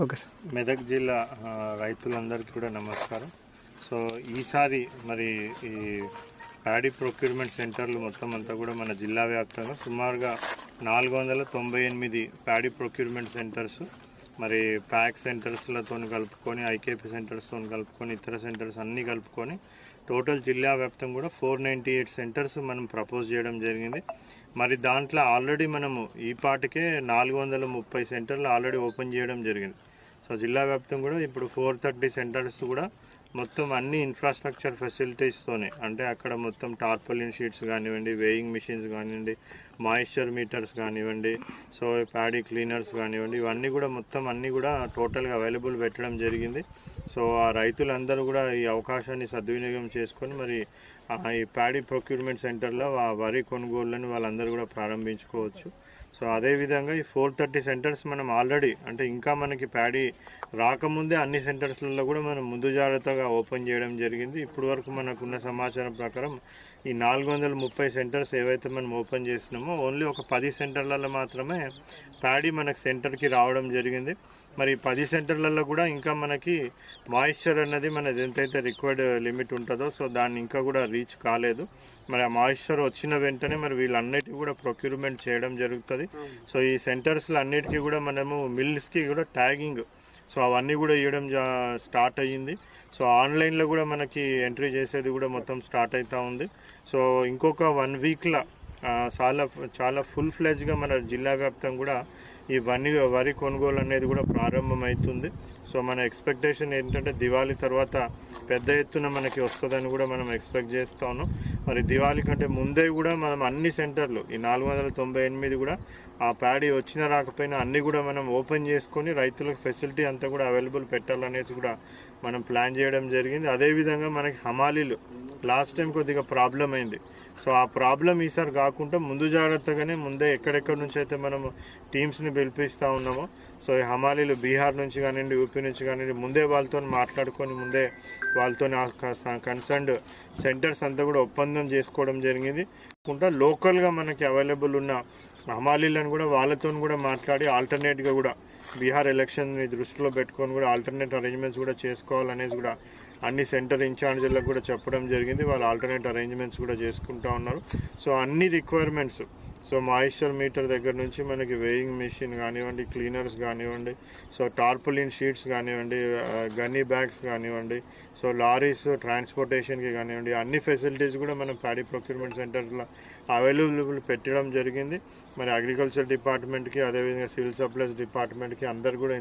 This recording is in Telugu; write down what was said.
Okay sir. మెదక్ జిల్లా రైతులందరికీ కూడా నమస్కారం. సో ఈసారి మరి ఈ ప్యాడీ ప్రొక్యూర్మెంట్ సెంటర్లు మొత్తం అంతా కూడా మన జిల్లా వ్యాప్తంగా సుమారుగా 498 ప్యాడీ ప్రొక్యూర్మెంట్ సెంటర్స్, మరి ప్యాక్ సెంటర్స్లతో కలుపుకొని, ఐకేపీ సెంటర్స్తో కలుపుకొని, ఇతర సెంటర్స్ అన్నీ కలుపుకొని టోటల్ జిల్లా వ్యాప్తం కూడా 498 సెంటర్స్ మనం ప్రపోజ్ చేయడం జరిగింది. మరి దాంట్లో ఆల్రెడీ మనము ఈ పాటికే 430 సెంటర్లు ఆల్రెడీ ఓపెన్ చేయడం జరిగింది. సో జిల్లా వ్యాప్తం కూడా ఇప్పుడు 430 సెంటర్స్ కూడా మొత్తం అన్ని ఇన్ఫ్రాస్ట్రక్చర్ ఫెసిలిటీస్తోనే, అంటే అక్కడ మొత్తం టార్పాలిన్ షీట్స్ కానివ్వండి, వేయింగ్ మిషన్స్ కానివ్వండి, మాయిశ్చర్ మీటర్స్ కానివ్వండి, సో ప్యాడీ క్లీనర్స్ కానివ్వండి, ఇవన్నీ కూడా మొత్తం అన్నీ కూడా టోటల్గా అవైలబుల్ పెట్టడం జరిగింది. సో ఆ రైతులందరూ కూడా ఈ అవకాశాన్ని సద్వినియోగం చేసుకొని మరి ఈ ప్యాడీ ప్రొక్యూర్మెంట్ సెంటర్లో వరి కొనుగోళ్ళని వాళ్ళందరూ కూడా ప్రారంభించుకోవచ్చు. సో అదేవిధంగా ఈ 430 సెంటర్స్ మనం ఆల్రెడీ, అంటే ఇంకా మనకి ప్యాడీ రాకముందే అన్ని సెంటర్స్లలో కూడా మనం ముందు జాగ్రత్తగా ఓపెన్ చేయడం జరిగింది. ఇప్పటి వరకు మనకున్న సమాచారం ప్రకారం ఈ 430 సెంటర్స్ ఏవైతే మనం ఓపెన్ చేసినామో ఓన్లీ ఒక 10 సెంటర్లలో మాత్రమే ప్యాడీ మనకు సెంటర్కి రావడం జరిగింది. మరి 10 సెంటర్లలో కూడా ఇంకా మనకి మాయిశ్చర్ అన్నది మనది ఎంతైతే రిక్వైర్డ్ లిమిట్ ఉంటుందో సో దాన్ని ఇంకా కూడా రీచ్ కాలేదు. మరి ఆ మాయిశ్చర్ వచ్చిన వెంటనే మరి వీళ్ళన్నిటికీ కూడా ప్రొక్యూర్మెంట్ చేయడం జరుగుతుంది. సో ఈ సెంటర్స్లో అన్నిటికీ కూడా మనము మిల్స్కి కూడా ట్యాగింగ్, సో అవన్నీ కూడా ఇవ్వడం స్టార్ట్ అయ్యింది. సో ఆన్లైన్లో కూడా మనకి ఎంట్రీ చేసేది కూడా మొత్తం స్టార్ట్ అవుతూ ఉంది. సో ఇంకొక 1 వీక్లో చాలా ఫుల్ ఫ్లెజ్గా మన జిల్లా వ్యాప్తం కూడా ఈ వరి కొనుగోలు అనేది కూడా ప్రారంభమవుతుంది. సో మన ఎక్స్పెక్టేషన్ ఏంటంటే దివాళీ తర్వాత పెద్ద ఎత్తున మనకి వస్తుందని కూడా మనం ఎక్స్పెక్ట్ చేస్తూ ఉన్నాం. మరి దివాళీ కంటే ముందే కూడా మనం అన్ని సెంటర్లు ఈ 498 కూడా ఆ ప్యాడీ వచ్చినా రాకపోయినా అన్నీ కూడా మనం ఓపెన్ చేసుకొని రైతులకు ఫెసిలిటీ అంతా కూడా అవైలబుల్ పెట్టాలనేసి కూడా మనం ప్లాన్ చేయడం జరిగింది. అదేవిధంగా మనకి హమాలీలు లాస్ట్ టైం కొద్దిగా ప్రాబ్లం అయింది. సో ఆ ప్రాబ్లం ఈసారి కాకుండా ముందు జాగ్రత్తగానే ముందే ఎక్కడెక్కడి నుంచి అయితే మనం టీమ్స్ని పిలిపిస్తూ ఉన్నామో సో ఈ హమాలీలు బీహార్ నుంచి కానివ్వండి, యూపీ నుంచి కానివ్వండి, ముందే వాళ్ళతో మాట్లాడుకొని ముందే వాళ్ళతో కన్సర్న్డ్ సెంటర్స్ అంతా కూడా ఒప్పందం చేసుకోవడం జరిగింది. లోకల్గా మనకి అవైలబుల్ ఉన్న హమాలీలను కూడా వాళ్ళతో కూడా మాట్లాడి ఆల్టర్నేట్గా కూడా బీహార్ ఎలక్షన్ని దృష్టిలో పెట్టుకొని కూడా ఆల్టర్నేట్ అరేంజ్మెంట్స్ కూడా చేసుకోవాలనేసి కూడా అన్ని సెంటర్ ఇన్ఛార్జీలకు కూడా చెప్పడం జరిగింది. వాళ్ళు ఆల్టర్నేట్ అరేంజ్మెంట్స్ కూడా చేసుకుంటూ ఉన్నారు. సో అన్ని రిక్వైర్మెంట్స్, సో మాయిశ్చర్ మీటర్ దగ్గర నుంచి మనకి వేయింగ్ మెషిన్ కానివ్వండి, క్లీనర్స్ కానివ్వండి, సో టార్పాలిన్ షీట్స్ కానివ్వండి, గన్నీ బ్యాగ్స్ కానివ్వండి, సో లారీస్ ట్రాన్స్పోర్టేషన్కి కానివ్వండి, అన్ని ఫెసిలిటీస్ కూడా మనం ప్యాడీ ప్రొక్యూర్మెంట్ సెంటర్లో అవైలబుల్ పెట్టడం జరిగింది. మరి అగ్రికల్చర్ డిపార్ట్మెంట్కి, అదేవిధంగా సివిల్ సప్లైస్ డిపార్ట్మెంట్కి అందరు కూడా